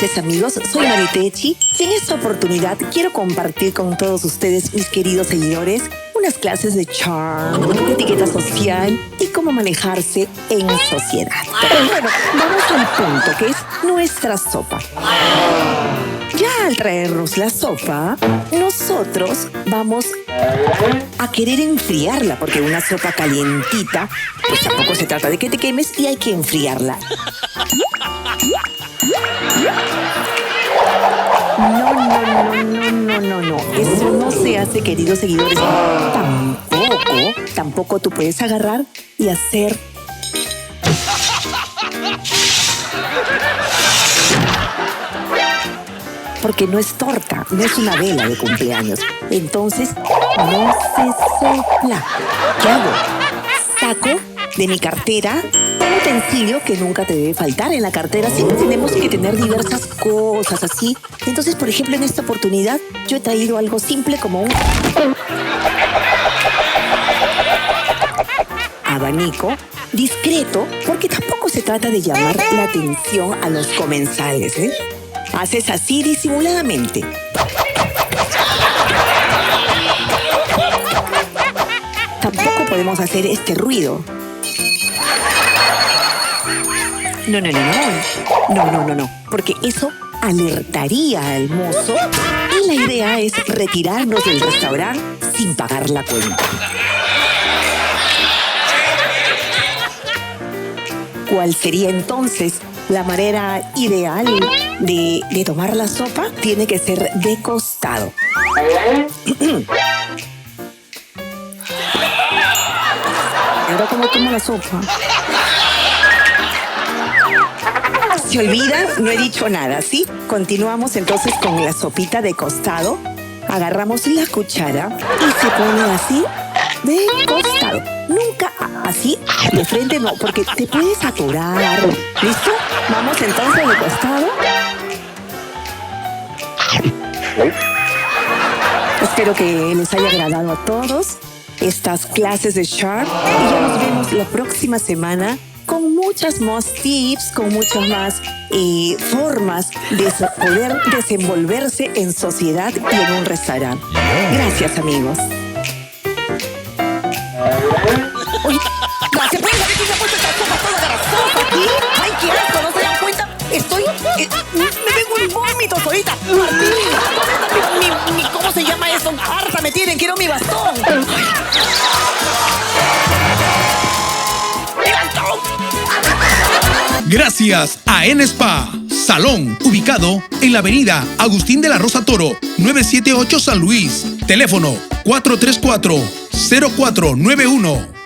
noches, amigos. Soy Maritechi y en esta oportunidad quiero compartir con todos ustedes, mis queridos seguidores, unas clases de charm, de etiqueta social y cómo manejarse en sociedad. Pero bueno, vamos al punto, que es nuestra sopa. Ya al traernos la sopa, nosotros vamos a querer enfriarla, porque una sopa calientita, pues tampoco se trata de que te quemes y hay que enfriarla. No. Eso no se hace, queridos seguidores. Tampoco tú puedes agarrar y hacer... Porque no es torta, no es una vela de cumpleaños. Entonces, no se sopla. ¿Qué hago? Saco de mi cartera un utensilio que nunca te debe faltar en la cartera. Sí, tenemos que tener diversas cosas así. Entonces, por ejemplo, en esta oportunidad, yo he traído algo simple como un abanico discreto, porque tampoco se trata de llamar la atención a los comensales, ¿eh? Haces así disimuladamente. Tampoco podemos hacer este ruido. No, porque eso alertaría al mozo y la idea es retirarnos del restaurante sin pagar la cuenta. ¿Cuál sería entonces la manera ideal de tomar la sopa? Tiene que ser de costado. Ahora, ¿cómo tomo la sopa? Se olvida, no he dicho nada, ¿sí? Continuamos entonces con la sopita de costado. Agarramos la cuchara y se pone así de costado. Nunca así de frente, no, porque te puedes atorar. ¿Listo? Vamos entonces de costado. Espero que les haya agradado a todos estas clases de Sharp y ya nos vemos la próxima semana con muchas más tips, con muchas más formas de poder desenvolverse en sociedad y en un restaurante. Gracias, amigos. Oye, gracias, ¿puedes saber que se ha puesto esta sopa toda grasosa aquí? ¡Ay, qué asco! ¿No se dan cuenta? Estoy... me vengo un vómito ahorita. Martín, ¿cómo se llama eso? ¡Harta me tienen! ¡Quiero mi bastón! ¡Mi bastón! Gracias a N-Spa, salón ubicado en la avenida Agustín de la Rosa Toro, 978 San Luis. Teléfono 434-0491.